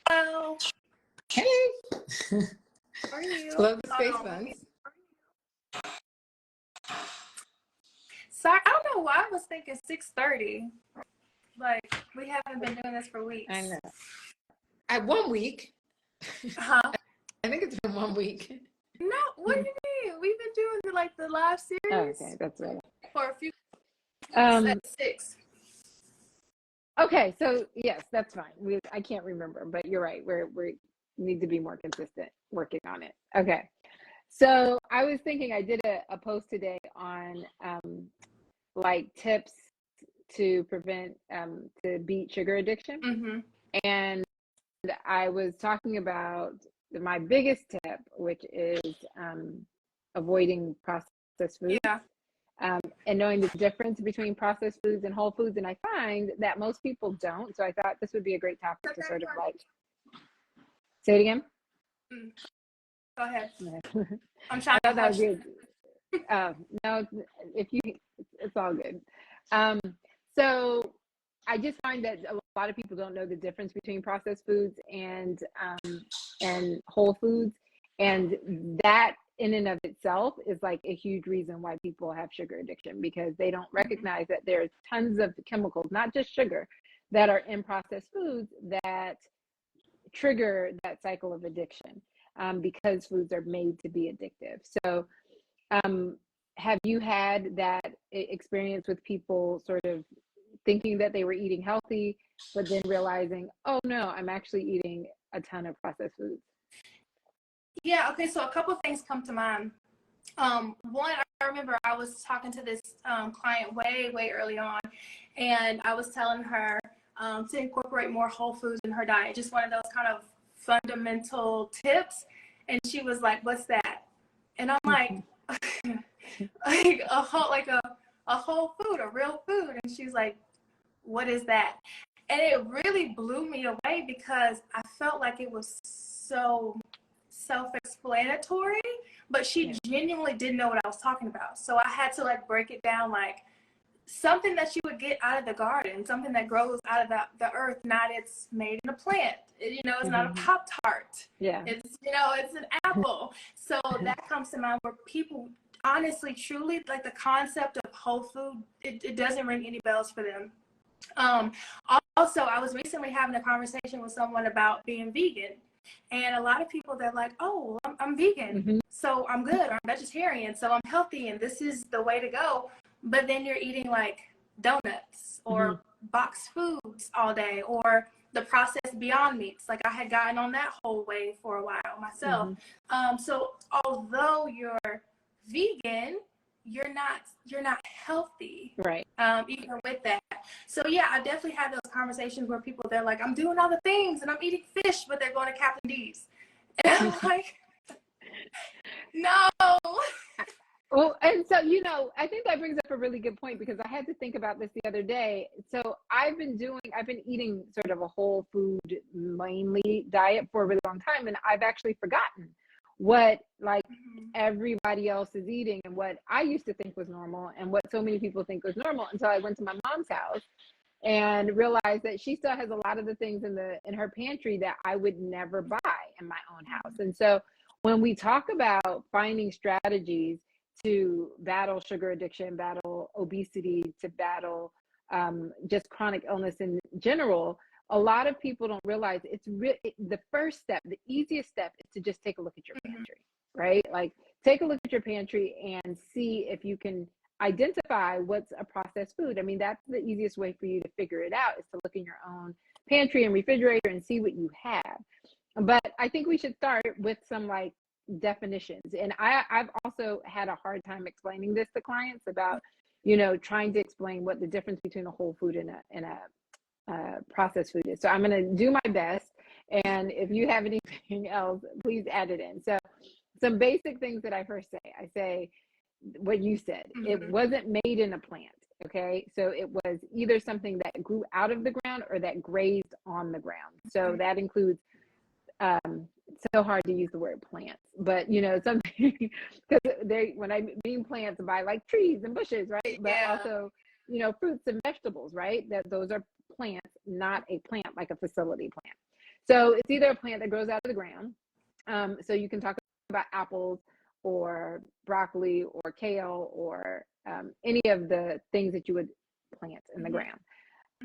Hello. Hey. How are you? Love the space buns. Sorry, I don't know why I was thinking 6:30. Like, we haven't been doing this for weeks. I know. At 1 week. Huh? I think it's been 1 week. No, what do you mean? We've been doing the live series Okay, that's right. for a few weeks Um, at 6. Okay, so yes, that's fine. I can't remember, but you're right. We need to be more consistent working on it. Okay. So I was thinking I did a post today on like tips to prevent to beat sugar addiction. Mm-hmm. And I was talking about my biggest tip, which is avoiding processed foods. Yeah. And knowing the difference between processed foods and whole foods. And I find that most people don't. So I thought this would be a great topic to sort of like, say it again. Go ahead. I'm I trying thought to that was hush. good. No, it's all good. So I just find that a lot of people don't know the difference between processed foods and whole foods. And that in and of itself is like a huge reason why people have sugar addiction, because they don't recognize that there's tons of chemicals, not just sugar, that are in processed foods that trigger that cycle of addiction, because foods are made to be addictive. So have you had that experience with people sort of thinking that they were eating healthy, but then realizing, oh no, I'm actually eating a ton of processed foods? Yeah, okay, so a couple of things come to mind. One, I remember I was talking to this client way early on, and I was telling her to incorporate more whole foods in her diet, just one of those kind of fundamental tips. And she was like, "What's that?" And I'm like, like a whole food, a real food. And she's like, "What is that?" And it really blew me away, because I felt like it was so self-explanatory, but she genuinely didn't know what I was talking about. So I had to like break it down, like something that you would get out of the garden, something that grows out of the earth, not it's made in a plant. It's not a Pop-Tart. Yeah. It's an apple. So that comes to mind, where people honestly, truly, like the concept of whole food, it doesn't ring any bells for them. Also, I was recently having a conversation with someone about being vegan. And a lot of people, they're like, "Oh, I'm vegan, so I'm good. Or I'm vegetarian, so I'm healthy, and this is the way to go." But then you're eating like donuts or boxed foods all day, or the processed Beyond Meats. Like I had gotten on that whole way for a while myself. So although you're vegan, you're not healthy, right? Even with that. So yeah, I definitely had those conversations where people, they're like, "I'm doing all the things and I'm eating fish," but they're going to Captain D's, and I'm like, no. Well, and so, I think that brings up a really good point, because I had to think about this the other day. So I've been eating sort of a whole food mainly diet for a really long time, and I've actually forgotten what like everybody else is eating and what I used to think was normal and what so many people think was normal, until I went to my mom's house and realized that she still has a lot of the things in her pantry that I would never buy in my own house. And so when we talk about finding strategies to battle sugar addiction, battle obesity, to battle just chronic illness in general, a lot of people don't realize the first step, the easiest step, is to just take a look at your pantry, right? Like take a look at your pantry and see if you can identify what's a processed food. I mean, that's the easiest way for you to figure it out, is to look in your own pantry and refrigerator and see what you have. But I think we should start with some like definitions. And I've also had a hard time explaining this to clients about, trying to explain what the difference between a whole food and a processed food is. So I'm going to do my best. And if you have anything else, please add it in. So some basic things that I first say, I say what you said. It wasn't made in a plant. Okay. So it was either something that grew out of the ground or that grazed on the ground. So that includes, it's so hard to use the word plants, but something, because when I mean plants, by like trees and bushes, right? But also, fruits and vegetables, right? That those are plants, not a plant like a facility plant. So it's either a plant that grows out of the ground. So you can talk about apples or broccoli or kale or any of the things that you would plant in the ground,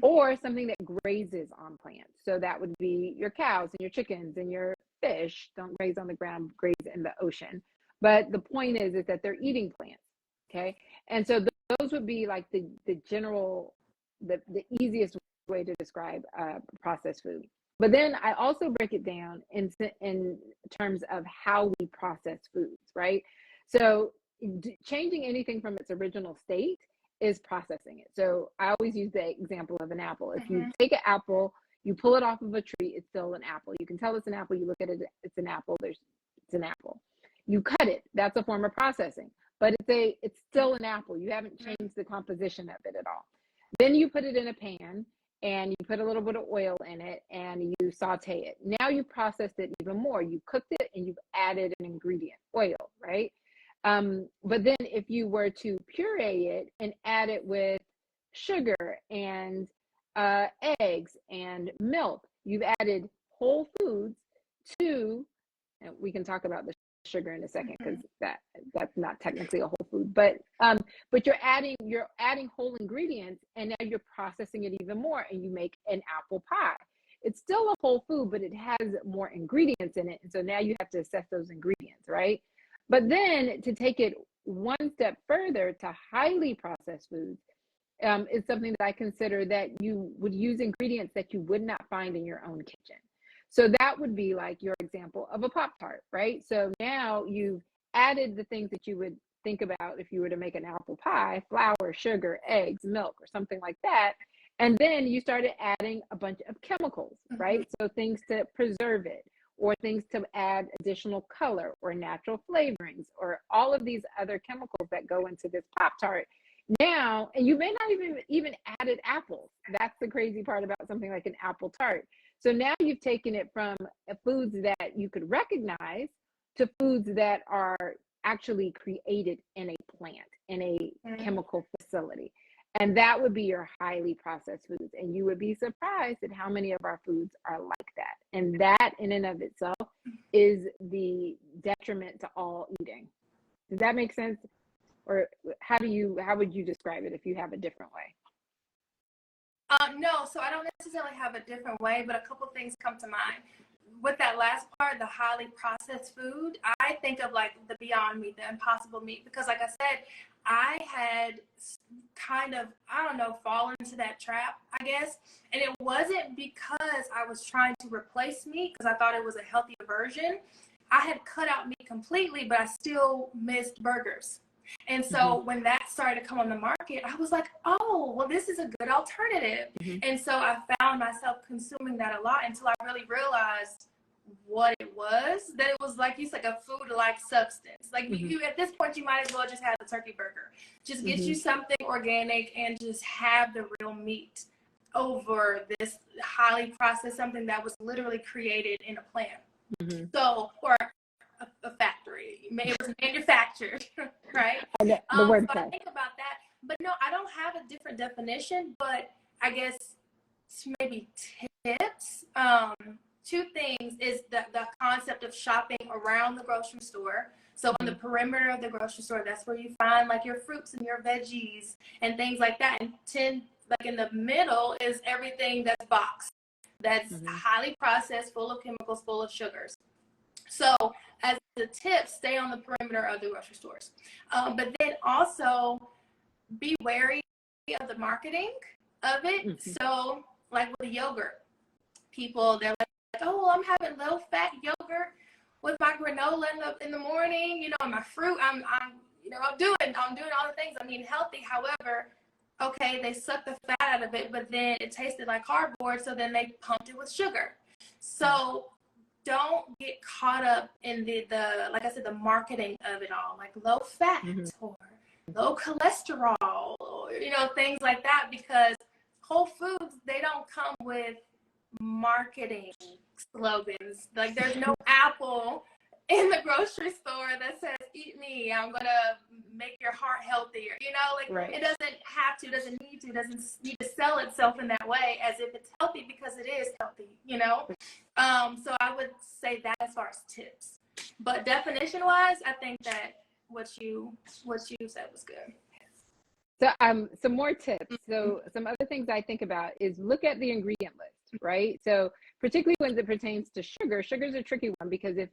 or something that grazes on plants. So that would be your cows and your chickens and your fish. Don't graze on the ground, graze in the ocean. But the point is that they're eating plants. Okay. And so those would be like the general, the easiest way to describe processed food. But then I also break it down in terms of how we process foods, right? So changing anything from its original state is processing it. So I always use the example of an apple. If you take an apple, you pull it off of a tree, it's still an apple. You can tell it's an apple. You look at it, it's an apple. It's an apple. You cut it, that's a form of processing, but it's still an apple. You haven't changed the composition of it at all. Then you put it in a pan and you put a little bit of oil in it and you saute it. Now you processed it even more. You cooked it and you've added an ingredient, oil, right? But then if you were to puree it and add it with sugar and eggs and milk, you've added whole foods to, and we can talk about the sugar in a second because that's not technically a whole food, but you're adding whole ingredients, and now you're processing it even more, and you make an apple pie. It's still a whole food, but it has more ingredients in it, and so now you have to assess those ingredients, right? But then to take it one step further to highly processed foods is something that I consider that you would use ingredients that you would not find in your own kitchen. So that would be like your example of a Pop-Tart, right? So now you've added the things that you would think about if you were to make an apple pie: flour, sugar, eggs, milk, or something like that. And then you started adding a bunch of chemicals, right? So things to preserve it, or things to add additional color or natural flavorings, or all of these other chemicals that go into this Pop-Tart. Now, and you may not even added apples. That's the crazy part about something like an apple tart. So now you've taken it from foods that you could recognize to foods that are actually created in a plant, in a chemical facility. And that would be your highly processed foods. And you would be surprised at how many of our foods are like that. And that in and of itself is the detriment to all eating. Does that make sense? Or how would you describe it if you have a different way? No, so I don't necessarily have a different way, but a couple things come to mind. With that last part, the highly processed food, I think of like the Beyond Meat, the Impossible Meat, because like I said, I had kind of, I don't know, fallen into that trap, I guess. And it wasn't because I was trying to replace meat, because I thought it was a healthier version. I had cut out meat completely, but I still missed burgers. And so when that started to come on the market, I was like, oh, well, this is a good alternative. And so I found myself consuming that a lot until I really realized what it was, that it was like, it's like a food-like substance. Like you, at this point, you might as well just have the turkey burger. Just get you something organic and just have the real meat over this highly processed something that was literally created in a plant. So, or a factory. It was manufactured, right? The word so I think about that. But no, I don't have a different definition, but I guess maybe tips. Two things is the concept of shopping around the grocery store. So on the perimeter of the grocery store, that's where you find like your fruits and your veggies and things like that. And like in the middle is everything that's boxed, that's highly processed, full of chemicals, full of sugars. So as a tip, stay on the perimeter of the grocery stores. But then also be wary of the marketing of it. So like with the yogurt, people, they're like, oh, well, I'm having low fat yogurt with my granola in the morning, and my fruit. I'm doing all the things. I'm eating healthy. However, okay, they sucked the fat out of it, but then it tasted like cardboard. So then they pumped it with sugar. So don't get caught up in the like I said, the marketing of it all, like low fat or low cholesterol, or, things like that, because Whole Foods, they don't come with marketing slogans. Like there's no apple in the grocery store that says, eat me, I'm gonna make your heart healthier. It doesn't have to, doesn't need doesn't need to sell itself in that way as if it's healthy, because it is healthy, you know? So I would say that as far as tips. But definition wise, I think that what you said was good. So some more tips. So some other things I think about is look at the ingredient list, right? So particularly when it pertains to sugar, sugar is a tricky one, because if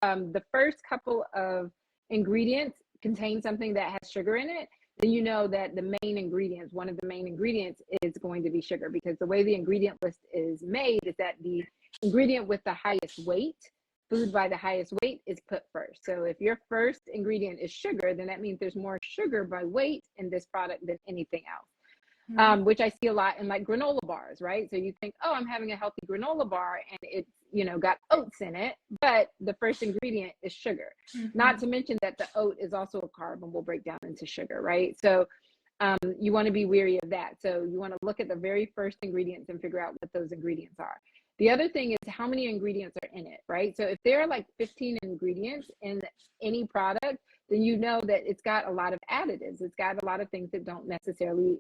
the first couple of ingredients contain something that has sugar in it, then you know that the main ingredients, one of the main ingredients is going to be sugar, because the way the ingredient list is made is that the ingredient with the highest weight, food by the highest weight, is put first. So if your first ingredient is sugar, then that means there's more sugar by weight in this product than anything else, which I see a lot in like granola bars, right? So you think, oh, I'm having a healthy granola bar and it's, you know, got oats in it, but the first ingredient is sugar. Not to mention that the oat is also a carb and will break down into sugar, right? So you want to be wary of that. So you want to look at the very first ingredients and figure out what those ingredients are. The other thing is how many ingredients are in it, right? So if there are like 15 ingredients in any product, then you know that it's got a lot of additives. It's got a lot of things that don't necessarily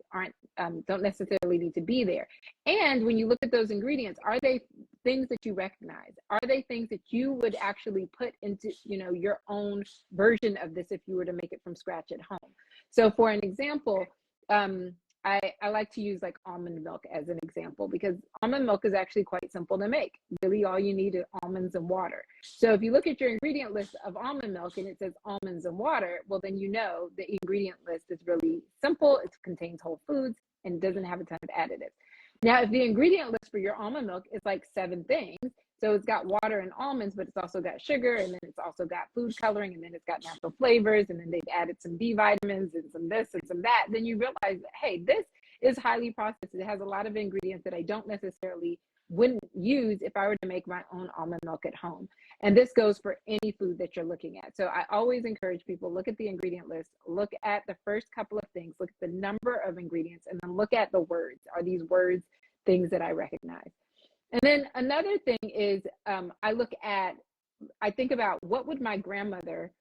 need to be there. And when you look at those ingredients, are they things that you recognize? Are they things that you would actually put into, you know, your own version of this if you were to make it from scratch at home? So for an example, I like to use like almond milk as an example, because almond milk is actually quite simple to make. Really all you need is almonds and water. So if you look at your ingredient list of almond milk and it says almonds and water, well, then you know the ingredient list is really simple. It contains whole foods and doesn't have a ton of additives. Now, if the ingredient list for your almond milk is like 7 things, so it's got water and almonds, but it's also got sugar, and then it's also got food coloring, and then it's got natural flavors, and then they've added some B vitamins and some this and some that, then you realize that, hey, this is highly processed. It has a lot of ingredients that I wouldn't use if I were to make my own almond milk at home. And this goes for any food that you're looking at. So I always encourage people, look at the ingredient list, look at the first couple of things, look at the number of ingredients, and then look at the words. Are these words things that I recognize? And then another thing is I think about what would my grandmother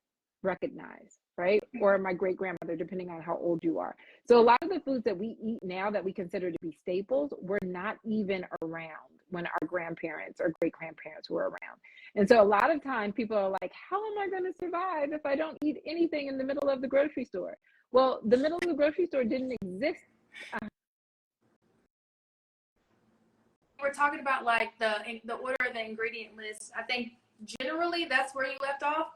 recognize, right? Or my great grandmother, depending on how old you are. So a lot of the foods that we eat now that we consider to be staples were not even around when our grandparents or great grandparents were around. And so a lot of time people are like, how am I going to survive if I don't eat anything in the middle of the grocery store? Well, the middle of the grocery store didn't exist. We're talking about like the order of the ingredient list. I think generally that's where you left off.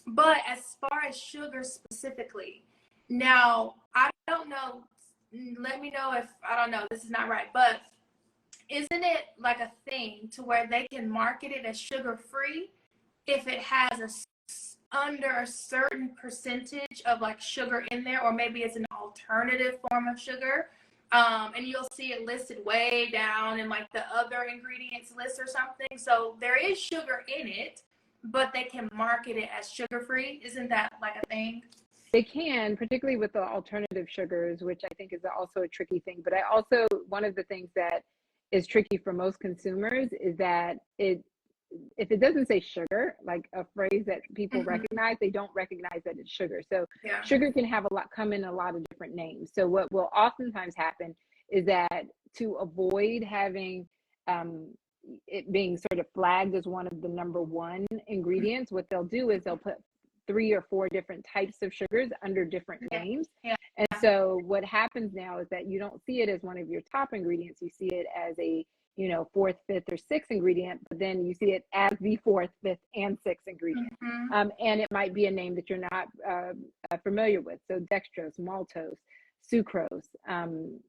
But as far as sugar specifically, now I don't know. Let me know if I don't know. This is not right, but isn't it like a thing to where they can market it as sugar free if it has under a certain percentage of like sugar in there, or maybe it's an alternative form of sugar? And you'll see it listed way down in like the other ingredients list or something. So there is sugar in it, but they can market it as sugar-free. Isn't that like a thing? They can, particularly with the alternative sugars, which I think is also a tricky thing. But one of the things that is tricky for most consumers is that if it doesn't say sugar, like a phrase that people recognize, they don't recognize that it's sugar. So sugar can come in a lot of different names. So what will oftentimes happen is that to avoid having it being sort of flagged as one of the number one ingredients, what they'll do is they'll put 3 or 4 different types of sugars under different names. And so what happens now is that you don't see it as one of your top ingredients. You see it as a 4th, 5th, or 6th ingredient, but then you see it as the 4th, 5th, and 6th ingredient. And it might be a name that you're not familiar with. So dextrose, maltose, sucrose,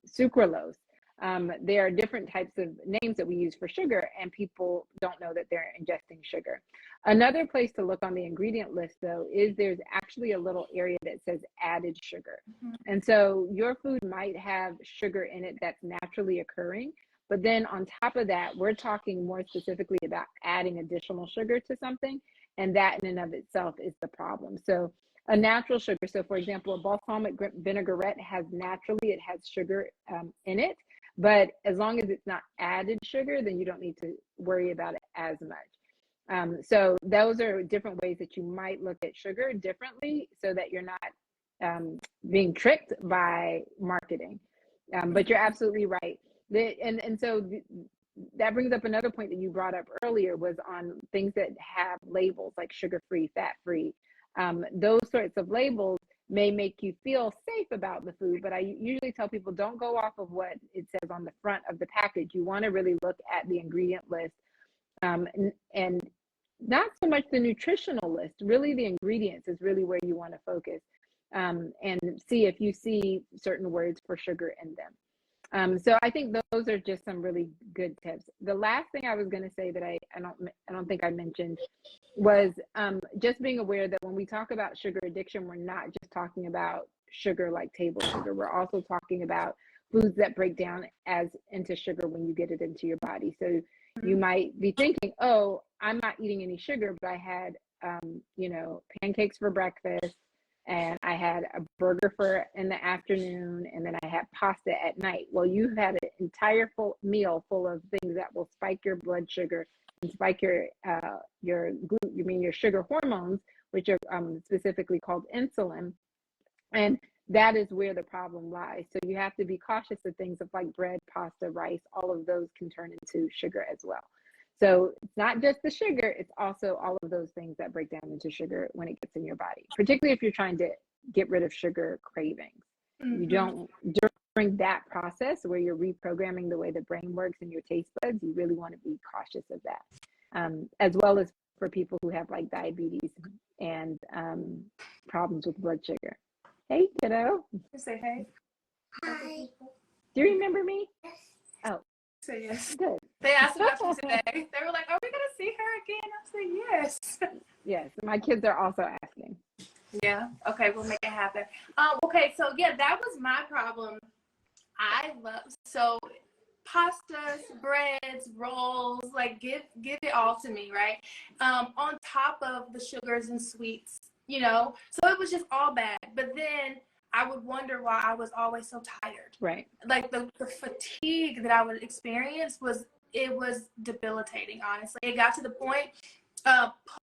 sucralose. There are different types of names that we use for sugar, and people don't know that they're ingesting sugar. Another place to look on the ingredient list, though, is there's actually a little area that says added sugar. And so your food might have sugar in it that's naturally occurring. But then on top of that, we're talking more specifically about adding additional sugar to something. And that in and of itself is the problem. So a natural sugar, so for example, a balsamic vinaigrette has sugar in it. But as long as it's not added sugar, then you don't need to worry about it as much. So those are different ways that you might look at sugar differently so that you're not being tricked by marketing. But you're absolutely right. So that brings up another point that you brought up earlier, was on things that have labels like sugar-free, fat-free. Those sorts of labels may make you feel safe about the food, but I usually tell people, don't go off of what it says on the front of the package. You want to really look at the ingredient list, and not so much the nutritional list. Really, the ingredients is really where you want to focus, and see if you see certain words for sugar in them. So I think those are just some really good tips. The last thing I was going to say that I don't think I mentioned was just being aware that when we talk about sugar addiction, we're not just talking about sugar like table sugar. We're also talking about foods that break down as into sugar when you get it into your body. So you might be thinking, oh, I'm not eating any sugar, but I had pancakes for breakfast, and I had a burger in the afternoon, and then I had pasta at night. Well, you had an entire full meal full of things that will spike your blood sugar and spike your sugar hormones, which are specifically called insulin. And that is where the problem lies. So you have to be cautious of things like bread, pasta, rice. All of those can turn into sugar as well. So it's not just the sugar, it's also all of those things that break down into sugar when it gets in your body, particularly if you're trying to get rid of sugar cravings. You don't, during that process where you're reprogramming the way the brain works and your taste buds, you really want to be cautious of that, as well as for people who have like diabetes and problems with blood sugar. Hey, kiddo. Say hey. Hi. Do you remember me? Yes. Oh. Say yes. Good. They asked about you today. They were like, "Are we gonna see her again?" I said, "Yes." Yes, my kids are also asking. Yeah. Okay, we'll make it happen. Okay, so yeah, that was my problem. I love pastas, breads, rolls, like give it all to me, right? On top of the sugars and sweets, So it was just all bad. But then I would wonder why I was always so tired. Right. Like the fatigue that I would experience was debilitating, honestly. It got to the point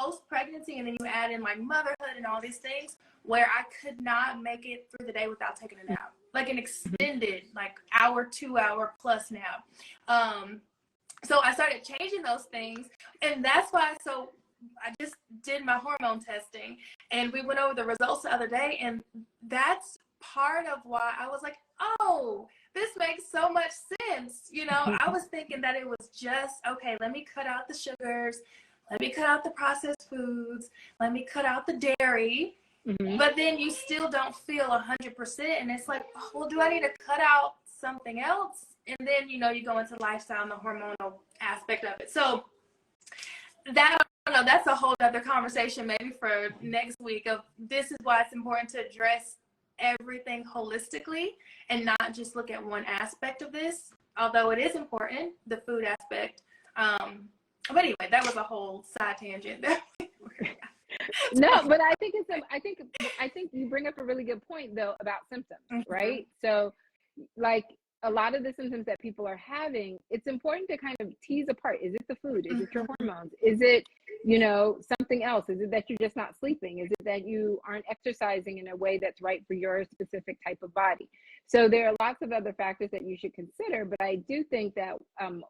post-pregnancy, and then you add in like motherhood and all these things, where I could not make it through the day without taking a nap, like an extended like hour, 2 hour plus nap. So I started changing those things, and that's why. So I just did my hormone testing, and we went over the results the other day, and that's part of why I was like, oh, this makes so much sense. I was thinking that it was just, okay, let me cut out the sugars, let me cut out the processed foods, let me cut out the dairy. But then you still don't feel 100%, and it's like, oh, well, do I need to cut out something else? And then you go into lifestyle and the hormonal aspect of it. So that, I don't know, that's a whole other conversation maybe for next week. Of this is why it's important to address everything holistically and not just look at one aspect of this, although it is important, the food aspect. But anyway, that was a whole side tangent. No, but I think I think you bring up a really good point though about symptoms, right? So like a lot of the symptoms that people are having, it's important to kind of tease apart. Is it the food? Is it your hormones? Is it, something else? Is it that you're just not sleeping? Is it that you aren't exercising in a way that's right for your specific type of body? So there are lots of other factors that you should consider, but I do think that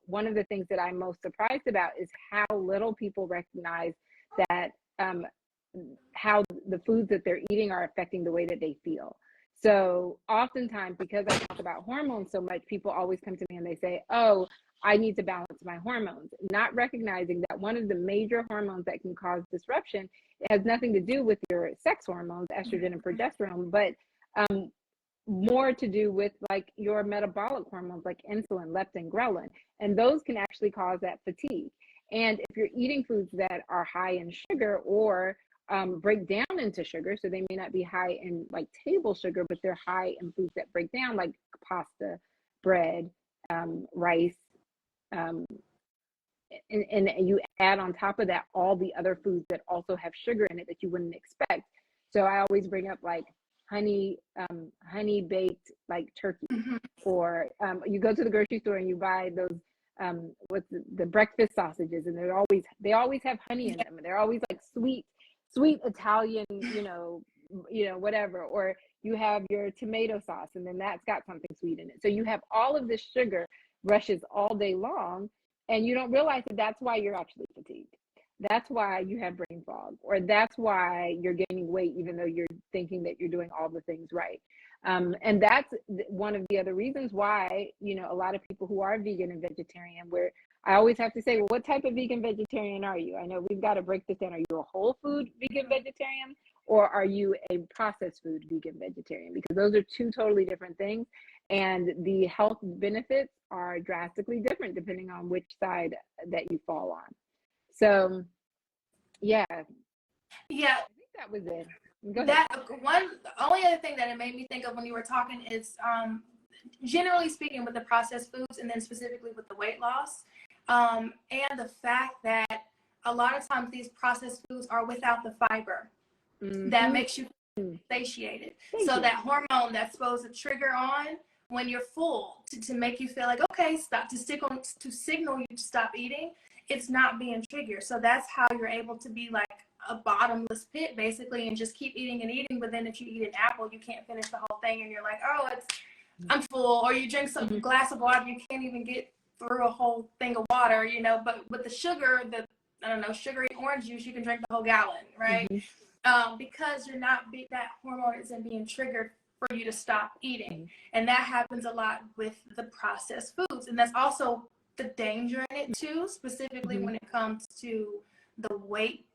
one of the things that I'm most surprised about is how little people recognize that how the foods that they're eating are affecting the way that they feel. So oftentimes, because I talk about hormones so much, people always come to me and they say, oh, I need to balance my hormones, not recognizing that one of the major hormones that can cause disruption has nothing to do with your sex hormones, estrogen and progesterone, but more to do with like your metabolic hormones like insulin, leptin, ghrelin, and those can actually cause that fatigue. And if you're eating foods that are high in sugar or break down into sugar, so they may not be high in like table sugar, but they're high in foods that break down like pasta, bread, rice, and you add on top of that all the other foods that also have sugar in it that you wouldn't expect. So I always bring up like honey baked like turkey, or you go to the grocery store and you buy those what's the breakfast sausages, and they always have honey in them, and they're always like sweet Italian, whatever. Or you have your tomato sauce, and then that's got something sweet in it. So you have all of this sugar rushes all day long, and you don't realize that that's why you're actually fatigued. That's why you have brain fog, or that's why you're gaining weight, even though you're thinking that you're doing all the things right. And that's one of the other reasons why, you know, a lot of people who are vegan and vegetarian, where I always have to say, well, what type of vegan vegetarian are you? I know we've got to break this down. Are you a whole food vegan vegetarian, or are you a processed food vegan vegetarian? Because those are two totally different things. And the health benefits are drastically different depending on which side that you fall on. So, yeah, I Yeah, think that was it. Go ahead. that one. The only other thing that it made me think of when you were talking is, generally speaking, with the processed foods, and then specifically with the weight loss, and the fact that a lot of times these processed foods are without the fiber that makes you satiated. So that hormone that's supposed to trigger on when you're full to make you feel like, okay, stop, to signal you to stop eating, it's not being triggered. So that's how you're able to be like a bottomless pit, basically, and just keep eating and eating. But then if you eat an apple, you can't finish the whole thing, and you're like, oh, I'm full. Or you drink some glass of water, you can't even get through a whole thing of water, you know. But with the sugar, I don't know, sugary orange juice, you can drink the whole gallon, right? Because you're not that hormone isn't being triggered for you to stop eating. And that happens a lot with the processed foods. And that's also the danger in it too, specifically when it comes to the weight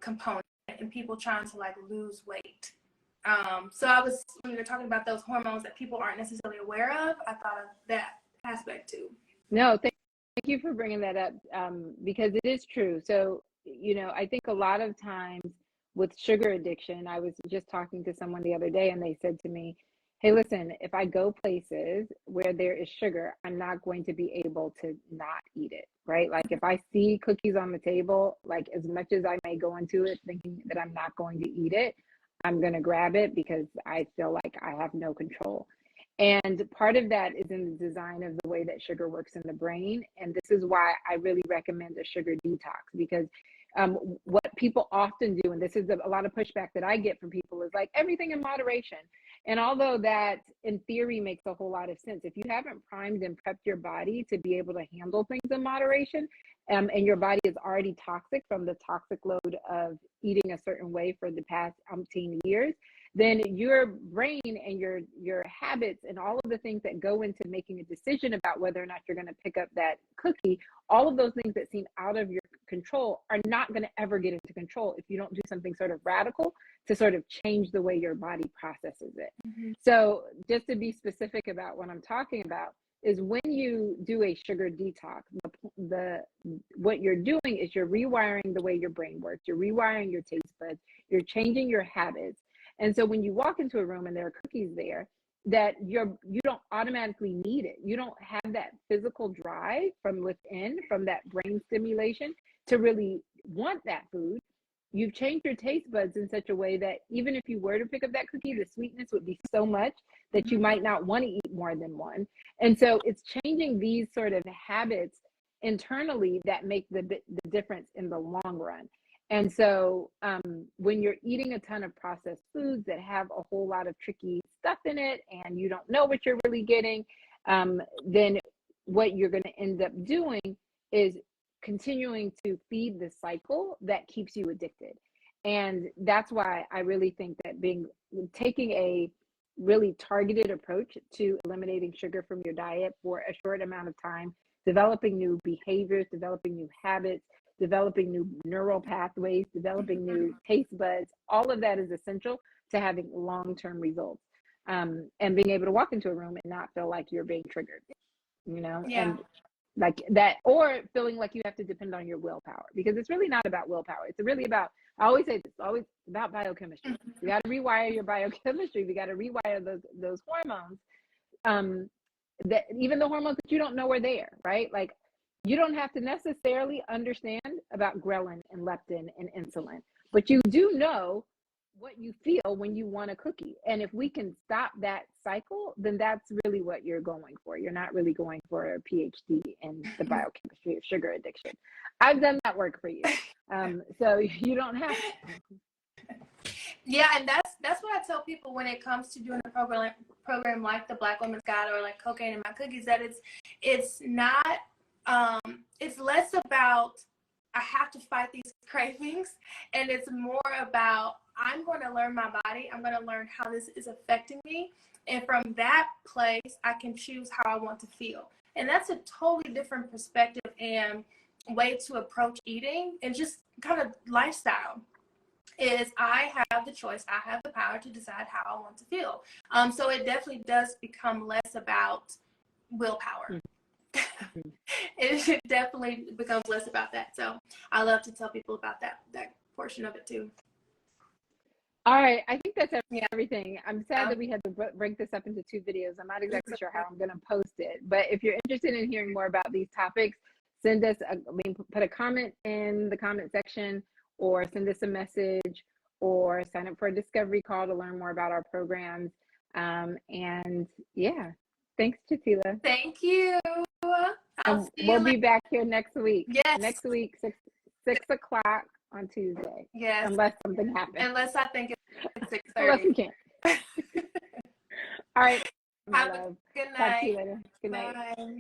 component and people trying to like lose weight. So when you were talking about those hormones that people aren't necessarily aware of, I thought of that aspect too. No, thank you for bringing that up, because it is true. So, you know, I think a lot of times with sugar addiction, I was just talking to someone the other day, and they said to me, hey, listen, if I go places where there is sugar, I'm not going to be able to not eat it, right? Like if I see cookies on the table, like as much as I may go into it thinking that I'm not going to eat it, I'm going to grab it because I feel like I have no control. And part of that is in the design of the way that sugar works in the brain. And this is why I really recommend a sugar detox, because what people often do, and this is a lot of pushback that I get from people, is like everything in moderation. And although that in theory makes a whole lot of sense, if you haven't primed and prepped your body to be able to handle things in moderation, and your body is already toxic from the toxic load of eating a certain way for the past umpteen years, then your brain and your habits and all of the things that go into making a decision about whether or not you're going to pick up that cookie, all of those things that seem out of your control are not going to ever get into control if you don't do something sort of radical to sort of change the way your body processes it. So just to be specific about what I'm talking about is when you do a sugar detox, what you're doing is you're rewiring the way your brain works, you're rewiring your taste buds, you're changing your habits. And so when you walk into a room and there are cookies there, that you don't automatically need it. You don't have that physical drive from within, from that brain stimulation to really want that food. You've changed your taste buds in such a way that even if you were to pick up that cookie, the sweetness would be so much that you might not want to eat more than one. And so it's changing these sort of habits internally that make the difference in the long run. And so when you're eating a ton of processed foods that have a whole lot of tricky stuff in it and you don't know what you're really getting, then what you're going to end up doing is continuing to feed the cycle that keeps you addicted. And that's why I really think that taking a really targeted approach to eliminating sugar from your diet for a short amount of time, developing new behaviors, developing new habits, developing new neural pathways, developing new taste buds, all of that is essential to having long-term results, and being able to walk into a room and not feel like you're being triggered, you know, and like that, or feeling like you have to depend on your willpower, because it's really not about willpower. It's really about, I always say this, it's always about biochemistry. You got to rewire your biochemistry. We got to rewire those hormones, that even the hormones that you don't know are there, right? Like you don't have to necessarily understand about ghrelin and leptin and insulin, but you do know what you feel when you want a cookie. And if we can stop that cycle, then that's really what you're going for. You're not really going for a PhD in the biochemistry of sugar addiction. I've done that work for you. So you don't have to. Yeah, and that's what I tell people when it comes to doing a program like the Black Women's Guide or like Cocaine in My Cookies, that it's not it's less about I have to fight these cravings, and it's more about I'm going to learn my body. I'm going to learn how this is affecting me, and from that place, I can choose how I want to feel. And that's a totally different perspective and way to approach eating and just kind of lifestyle. Is I have the choice, I have the power to decide how I want to feel. So it definitely does become less about willpower. It definitely becomes less about that. So I love to tell people about that portion of it too. All right, I think that's everything. Yeah. I'm sad that we had to break this up into 2 videos. I'm not exactly sure how I'm going to post it, but if you're interested in hearing more about these topics, send us put a comment in the comment section, or send us a message, or sign up for a discovery call to learn more about our programs. And yeah, thanks, Chatila. Thank you. We'll be back here next week. Yes. Next week, 6 o'clock on Tuesday. Yes. Unless something happens. Unless I think it's 6:30. Unless we can't. All right. Have a good night. Talk to you later. Good night. Bye.